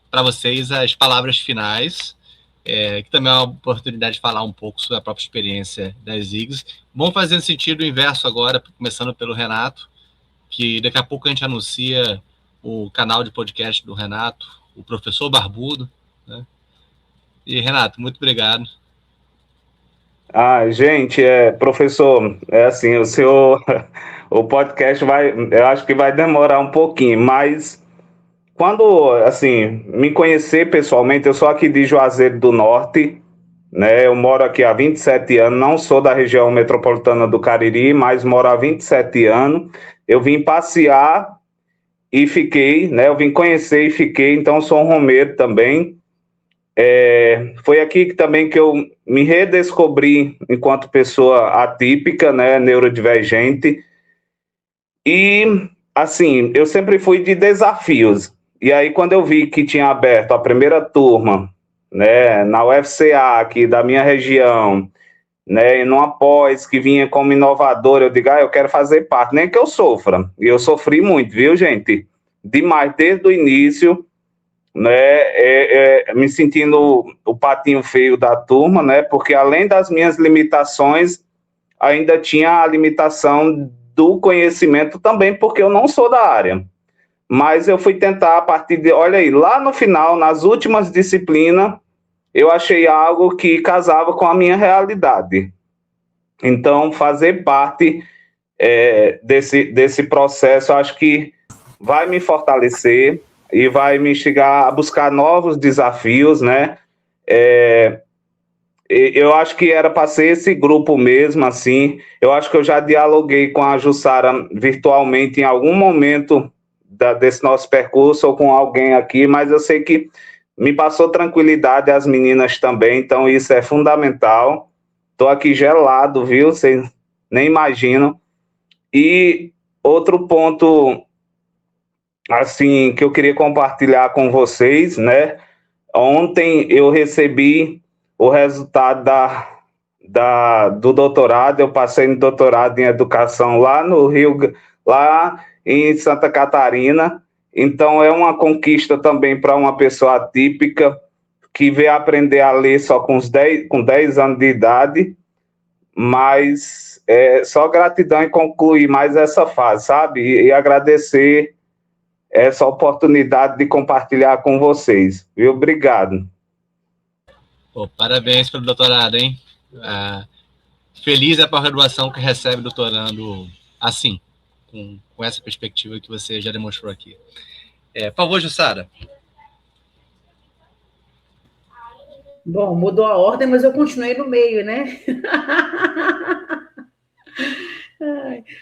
para vocês as palavras finais, que também é uma oportunidade de falar um pouco sobre a própria experiência das IGs. Vamos fazer no sentido inverso agora, começando pelo Renato, que daqui a pouco a gente anuncia o canal de podcast do Renato, o Professor Barbudo, né? E, Renato, muito obrigado. Gente, professor, assim, o podcast eu acho que vai demorar um pouquinho, mas quando, assim, me conhecer pessoalmente, eu sou aqui de Juazeiro do Norte, né? Eu moro aqui há 27 anos, não sou da região metropolitana do Cariri, mas moro há 27 anos. Eu vim passear e fiquei, né? Eu vim conhecer e fiquei, então sou um romeiro também. Foi aqui também que eu me redescobri enquanto pessoa atípica, né? Neurodivergente. E, assim, eu sempre fui de desafios. E aí, quando eu vi que tinha aberto a primeira turma, né, na UFCA, aqui da minha região, né, e numa pós que vinha como inovador, eu digo, eu quero fazer parte, nem que eu sofra. E eu sofri muito, viu, gente? Demais, desde o início, né, me sentindo o patinho feio da turma, né, porque além das minhas limitações, ainda tinha a limitação do conhecimento também, porque eu não sou da área. Mas eu fui tentar a partir de... Olha aí, lá no final, nas últimas disciplinas, eu achei algo que casava com a minha realidade. Então, fazer parte desse processo, acho que vai me fortalecer e vai me instigar a buscar novos desafios, né? Eu acho que era para ser esse grupo mesmo, assim. Eu acho que eu já dialoguei com a Jussara virtualmente em algum momento desse nosso percurso ou com alguém aqui, mas eu sei que me passou tranquilidade as meninas também, então isso é fundamental. Estou aqui gelado, viu? Vocês nem imaginam. E outro ponto, assim, que eu queria compartilhar com vocês, né? Ontem eu recebi o resultado do doutorado. Eu passei no doutorado em educação lá no Rio, lá em Santa Catarina. Então, é uma conquista também para uma pessoa atípica que veio aprender a ler só com 10 anos de idade, mas só gratidão em concluir mais essa fase, sabe? E agradecer essa oportunidade de compartilhar com vocês. Viu? Obrigado. Pô, parabéns pelo doutorado, hein? Feliz é a pós-graduação que recebe doutorando assim, com essa perspectiva que você já demonstrou aqui. Por favor, Jussara. Bom, mudou a ordem, mas eu continuei no meio, né?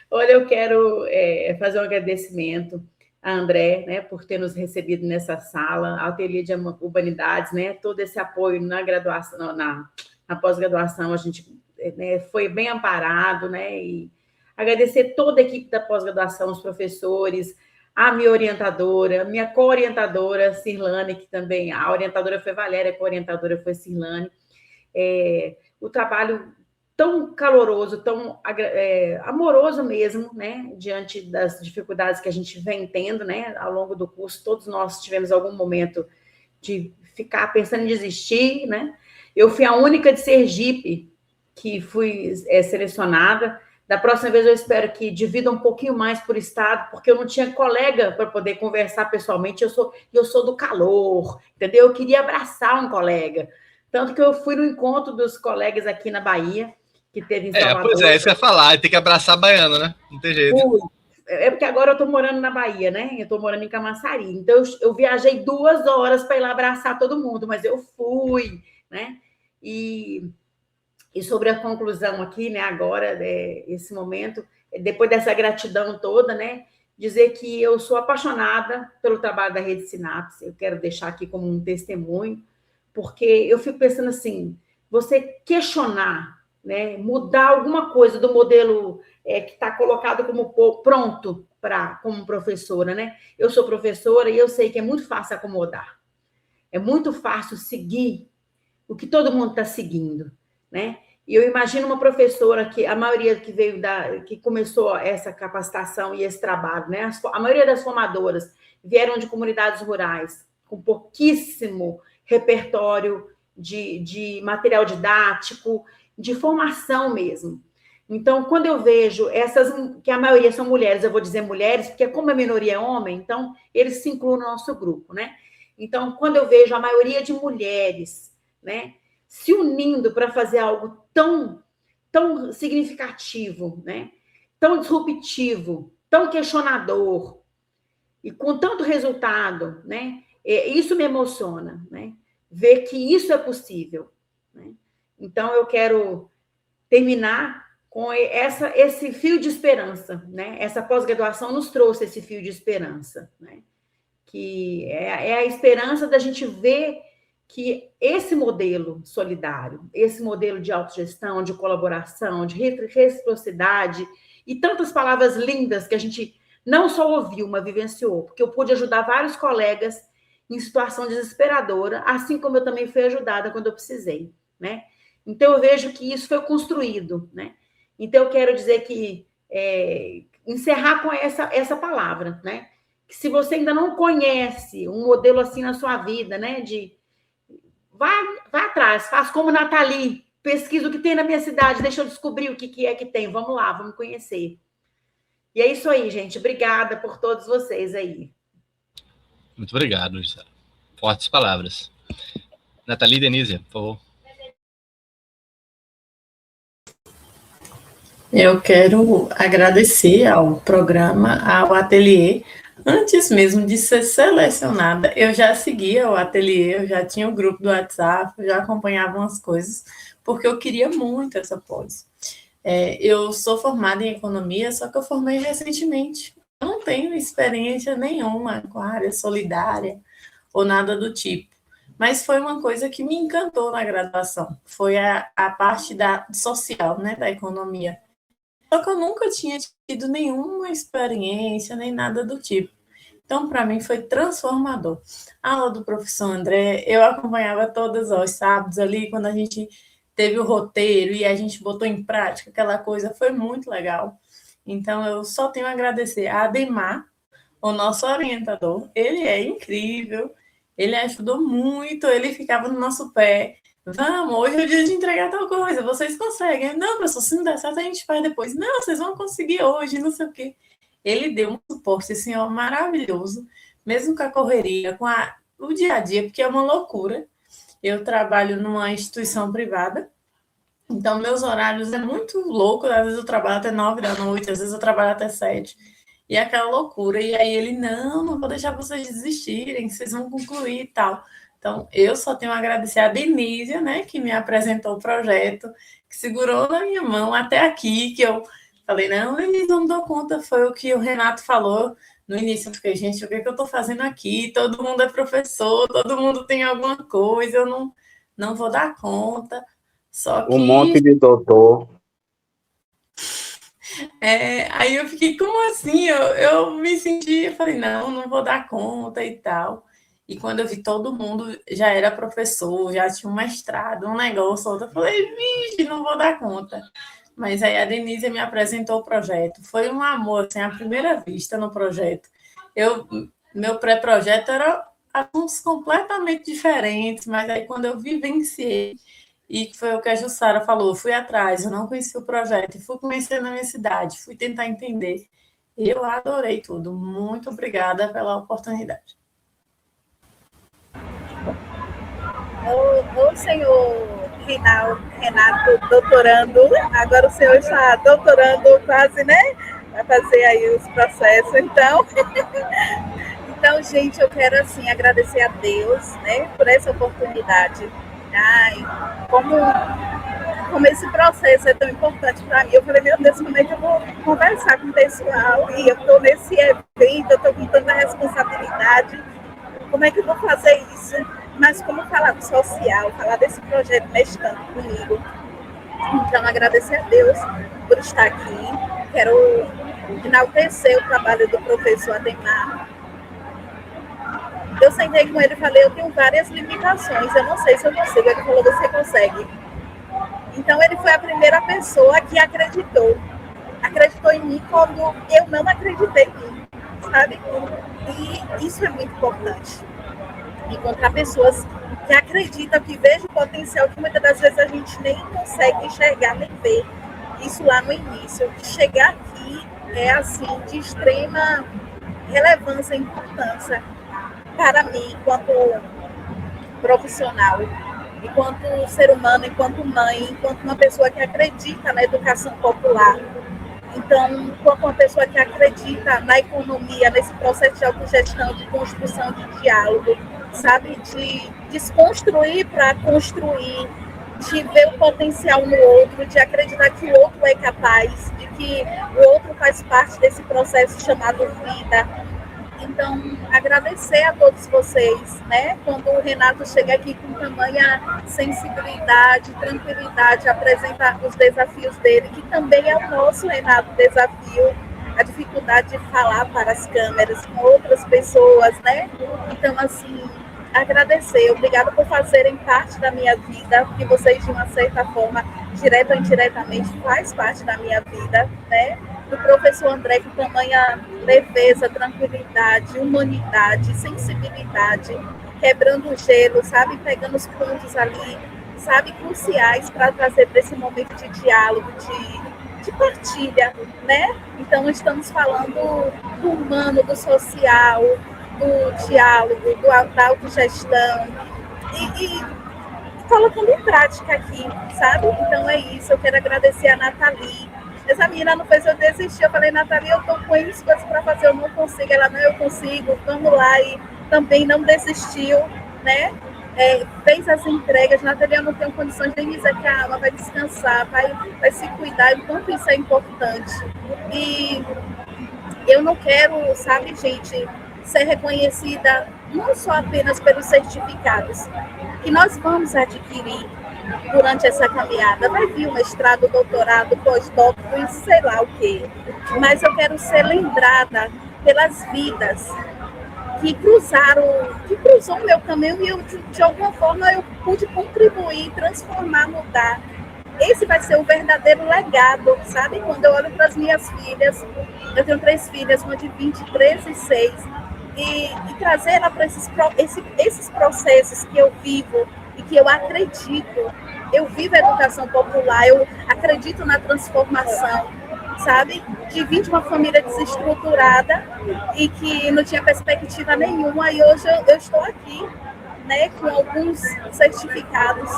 Olha, eu quero fazer um agradecimento a André, né, por ter nos recebido nessa sala, ao Ateliê de Humanidades, né, todo esse apoio na graduação, na pós-graduação, a gente foi bem amparado, né, e agradecer toda a equipe da pós-graduação, os professores, a minha orientadora, minha co-orientadora, Cirlane, que também, a orientadora foi Valéria, a co-orientadora foi Cirlane, o trabalho tão caloroso, tão amoroso mesmo, né, diante das dificuldades que a gente vem tendo, né, ao longo do curso. Todos nós tivemos algum momento de ficar pensando em desistir, né. Eu fui a única de Sergipe que fui selecionada. Da próxima vez eu espero que divida um pouquinho mais por estado, porque eu não tinha colega para poder conversar pessoalmente. Eu sou do calor, entendeu? Eu queria abraçar um colega. Tanto que eu fui no encontro dos colegas aqui na Bahia, que teve em Salvador. Pois isso que eu ia falar, tem que abraçar a baiana, né? Não tem jeito. Porque agora eu estou morando na Bahia, né? Eu estou morando em Camaçari. Então, eu viajei 2 horas para ir lá abraçar todo mundo, mas eu fui, né? E sobre a conclusão aqui, né? Agora, esse momento, depois dessa gratidão toda, né? Dizer que eu sou apaixonada pelo trabalho da Rede Sinapse. Eu quero deixar aqui como um testemunho, porque eu fico pensando assim, você questionar, né, mudar alguma coisa do modelo que está colocado como pronto como professora, né? Eu sou professora e eu sei que é muito fácil acomodar. É muito fácil seguir o que todo mundo está seguindo, né? E eu imagino uma professora que a maioria que veio que começou essa capacitação e esse trabalho, né? A maioria das formadoras vieram de comunidades rurais, com pouquíssimo repertório de material didático, de formação mesmo. Então, quando eu vejo que a maioria são mulheres, eu vou dizer mulheres, porque como a minoria é homem, então eles se incluem no nosso grupo, né? Então, quando eu vejo a maioria de mulheres, né, se unindo para fazer algo tão, tão significativo, né, tão disruptivo, tão questionador, e com tanto resultado, né, isso me emociona, né, ver que isso é possível, né? Então, eu quero terminar com esse fio de esperança, né? Essa pós-graduação nos trouxe esse fio de esperança, né? Que é a esperança da gente ver que esse modelo solidário, esse modelo de autogestão, de colaboração, de reciprocidade e tantas palavras lindas que a gente não só ouviu, mas vivenciou, porque eu pude ajudar vários colegas em situação desesperadora, assim como eu também fui ajudada quando eu precisei, né? Então, eu vejo que isso foi construído, né? Então, eu quero dizer que, encerrar com essa palavra, né? Que se você ainda não conhece um modelo assim na sua vida, né? Vai atrás, faz como Nathalie, pesquisa o que tem na minha cidade, deixa eu descobrir o que é que tem, vamos lá, vamos conhecer. E é isso aí, gente. Obrigada por todos vocês aí. Muito obrigado, Gisela. Fortes palavras. Nathalie Denise, por favor. Eu quero agradecer ao programa, ao ateliê. Antes mesmo de ser selecionada, eu já seguia o ateliê, eu já tinha o grupo do WhatsApp, eu já acompanhava umas coisas, porque eu queria muito essa pós. Eu sou formada em economia, só que eu formei recentemente. Eu não tenho experiência nenhuma com a área solidária ou nada do tipo. Mas foi uma coisa que me encantou na graduação. Foi a parte social, né, da economia. Só que eu nunca tinha tido nenhuma experiência, nem nada do tipo. Então, para mim, foi transformador. A aula do professor André, eu acompanhava todos os sábados ali, quando a gente teve o roteiro e a gente botou em prática aquela coisa, foi muito legal. Então, eu só tenho a agradecer a Ademar, o nosso orientador. Ele é incrível, ele ajudou muito, ele ficava no nosso pé. Vamos, hoje é o dia de entregar tal coisa, vocês conseguem. Não, professor, se não der certo, a gente faz depois. Não, vocês vão conseguir hoje, não sei o quê. Ele deu um suporte, assim, ó, maravilhoso, mesmo com a correria, com o dia a dia, porque é uma loucura. Eu trabalho numa instituição privada, então meus horários é muito louco, às vezes eu trabalho até 9 da noite, às vezes eu trabalho até 7, e é aquela loucura. E aí ele, não vou deixar vocês desistirem, vocês vão concluir e tal. Então, eu só tenho a agradecer a Denise, né, que me apresentou o projeto, que segurou na minha mão até aqui, que eu falei, não, Denise, não dou conta, foi o que o Renato falou no início. Eu fiquei, gente, o que eu estou fazendo aqui? Todo mundo é professor, todo mundo tem alguma coisa, eu não vou dar conta. Só que... Um monte de doutor. Aí eu fiquei, como assim? Eu me senti, eu falei, não vou dar conta e tal. E quando eu vi todo mundo já era professor, já tinha um mestrado, um negócio, outro, eu falei, vixe, não vou dar conta. Mas aí a Denise me apresentou o projeto. Foi um amor, assim, à primeira vista no projeto. Meu pré-projeto era assuntos completamente diferentes, mas aí quando eu vivenciei, e foi o que a Jussara falou, fui atrás, eu não conhecia o projeto, e fui conhecer na minha cidade, fui tentar entender. Eu adorei tudo. Muito obrigada pela oportunidade. O senhor Renato doutorando, agora o senhor está doutorando quase, né? Vai fazer aí os processos, então. Então, gente, eu quero, assim, agradecer a Deus, né, por essa oportunidade. Como esse processo é tão importante para mim, eu falei, meu Deus, como é que eu vou conversar com o pessoal? E eu estou nesse evento, eu estou com tanta responsabilidade, como é que eu vou fazer isso? Mas como falar do social, falar desse projeto mexicano comigo. Então, agradecer a Deus por estar aqui. Quero enaltecer o trabalho do professor Ademar. Eu sentei com ele e falei, eu tenho várias limitações, eu não sei se eu consigo. Ele falou, você consegue. Então, ele foi a primeira pessoa que acreditou em mim quando eu não acreditei em mim, sabe? E isso é muito importante. Encontrar pessoas que acreditam, que vejam o potencial, que muitas das vezes a gente nem consegue enxergar, nem ver isso lá no início. E chegar aqui é, assim, de extrema relevância e importância para mim, enquanto profissional, enquanto ser humano, enquanto mãe, enquanto uma pessoa que acredita na educação popular. Então, enquanto uma pessoa que acredita na economia, nesse processo de autogestão, de construção de diálogo, sabe, de desconstruir para construir, de ver o potencial no outro, de acreditar que o outro é capaz, de que o outro faz parte desse processo chamado vida. Então, agradecer a todos vocês, né? Quando o Renato chega aqui com tamanha sensibilidade, tranquilidade, apresenta os desafios dele, que também é o nosso, Renato, desafio, a dificuldade de falar para as câmeras com outras pessoas, né? Então, assim, agradecer, obrigada por fazerem parte da minha vida, porque vocês, de uma certa forma, direta ou indiretamente, faz parte da minha vida, né? Do professor André, com tamanha leveza, tranquilidade, humanidade, sensibilidade, quebrando o gelo, sabe? Pegando os pontos ali, sabe? Cruciais para trazer para esse momento de diálogo, de partilha, né? Então, estamos falando do humano, do social, do diálogo, da autogestão e colocando em prática aqui, sabe? Então, é isso. Eu quero agradecer a Nathalie. Essa menina não fez eu desistir. Eu falei, Nathalie, eu tô com as coisas para fazer, eu não consigo. Ela, não, eu consigo, vamos lá. E também não desistiu, né? Fez as entregas. Nathalie, eu não tenho condições de dizer, calma, vai descansar, vai se cuidar, enquanto isso é importante. E eu não quero, sabe, gente, ser reconhecida não só apenas pelos certificados que nós vamos adquirir durante essa caminhada. Vai vir um mestrado, doutorado, pós-doc, sei lá o quê. Mas eu quero ser lembrada pelas vidas que cruzou o meu caminho e eu, de alguma forma eu pude contribuir, transformar, mudar. Esse vai ser o verdadeiro legado, sabe? Quando eu olho para as minhas filhas, eu tenho 3 filhas, uma de 20, 13 e 6, e trazer ela para esses processos que eu vivo e que eu acredito. Eu vivo a educação popular, eu acredito na transformação, sabe? De vir de uma família desestruturada e que não tinha perspectiva nenhuma, e hoje eu estou aqui, né, com alguns certificados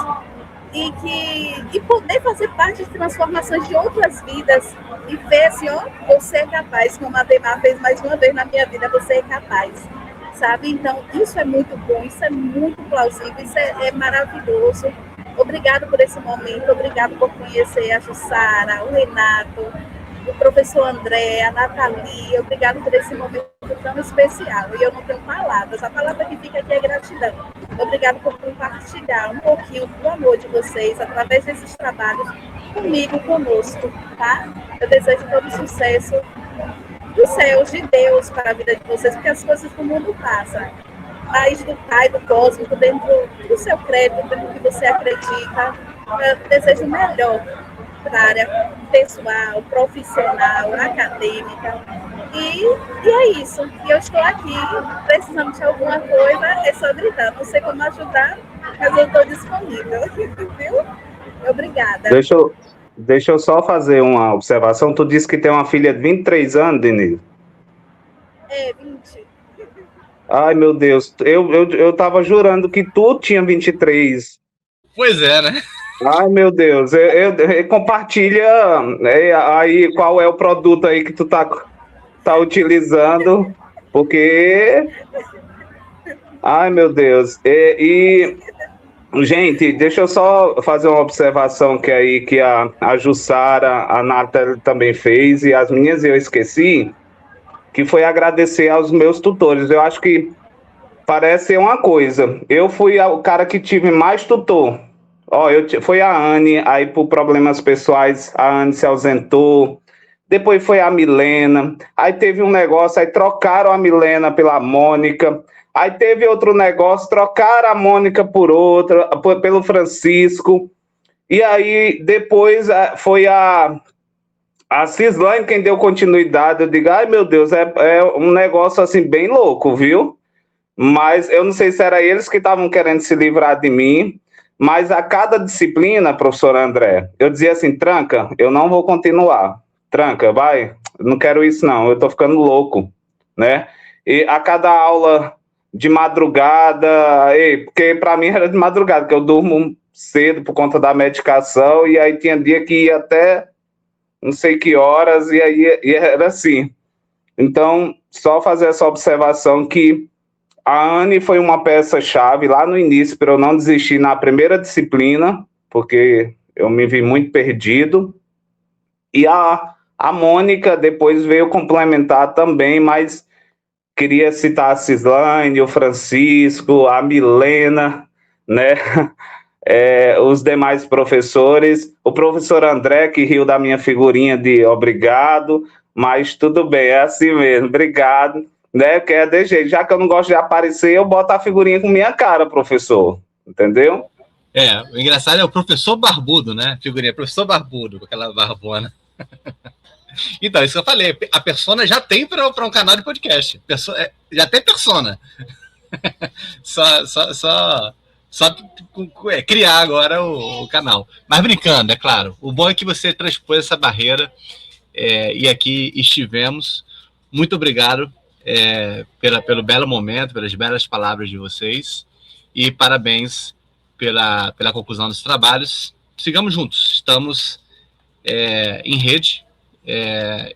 e poder fazer parte de transformações de outras vidas e ver assim, ó, você é capaz, como a Ademar fez mais uma vez na minha vida, você é capaz, sabe? Então, isso é muito bom, isso é muito plausível, isso é maravilhoso. Obrigado por esse momento, obrigado por conhecer a Jussara, o Renato, o professor André, a Nathalie, obrigado por esse momento tão especial. E eu não tenho palavras, a palavra que fica aqui é gratidão. Obrigado por compartilhar um pouquinho do amor de vocês através desses trabalhos comigo, conosco, tá? Eu desejo todo sucesso dos céus, de Deus para a vida de vocês, porque as coisas do mundo passam. Mas do Pai, do cósmico, dentro do seu crédito, dentro do que você acredita, eu desejo o melhor para a área pessoal, profissional, acadêmica. E é isso. E eu estou aqui, precisando de alguma coisa, é só gritar. Não sei como ajudar, mas eu estou disponível. Viu? Obrigada. Deixa eu só fazer uma observação. Tu disse que tem uma filha de 23 anos, Denise? 20. Ai, meu Deus. Eu tava jurando que tu tinha 23. Pois é, né? Ai, meu Deus. Compartilha aí qual é o produto aí que tu tá utilizando, porque... Ai, meu Deus. Gente, deixa eu só fazer uma observação que a Jussara, a Nathalie também fez, e as minhas eu esqueci, que foi agradecer aos meus tutores. Eu acho que parece uma coisa. Eu fui o cara que tive mais tutor. Foi a Anne, aí por problemas pessoais, a Anne se ausentou. Depois foi a Milena. Aí teve um negócio, aí trocaram a Milena pela Mônica. Aí teve outro negócio, trocaram a Mônica por outra, pelo Francisco. E aí depois foi a Cislane quem deu continuidade. Eu digo, ai meu Deus, é um negócio assim bem louco, viu? Mas eu não sei se era eles que estavam querendo se livrar de mim, mas a cada disciplina, professor André, eu dizia assim, tranca, eu não vou continuar. Tranca, vai, não quero isso não, eu tô ficando louco, né? E a cada aula de madrugada, porque para mim era de madrugada, que eu durmo cedo por conta da medicação, e aí tinha dia que ia até não sei que horas, e aí era assim. Então, só fazer essa observação que a Anne foi uma peça-chave lá no início para eu não desistir na primeira disciplina, porque eu me vi muito perdido. E a Mônica depois veio complementar também, mas queria citar a Cislane, o Francisco, a Milena, né? Os demais professores, o professor André, que riu da minha figurinha de obrigado, mas tudo bem, é assim mesmo, obrigado. Né, que é de jeito, já que eu não gosto de aparecer, eu boto a figurinha com minha cara, professor, entendeu? O engraçado é o professor barbudo, né? Figurinha, professor barbudo, com aquela barbona. Então, isso que eu falei, a persona já tem para um canal de podcast, já tem persona. Só Só criar agora o canal. Mas brincando, é claro. O bom é que você transpôs essa barreira e aqui estivemos. Muito obrigado pelo belo momento, pelas belas palavras de vocês. E parabéns pela conclusão dos trabalhos. Sigamos juntos. Estamos em rede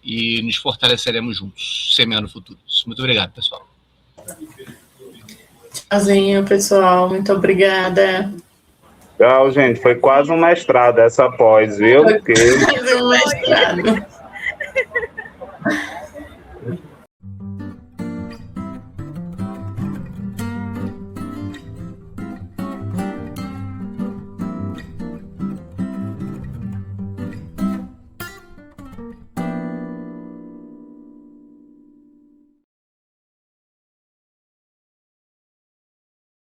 e nos fortaleceremos juntos, semeando futuros. Muito obrigado, pessoal. Tchauzinho, pessoal. Muito obrigada. Tchau, gente. Foi quase um mestrado essa pós, viu? Foi quase um mestrado.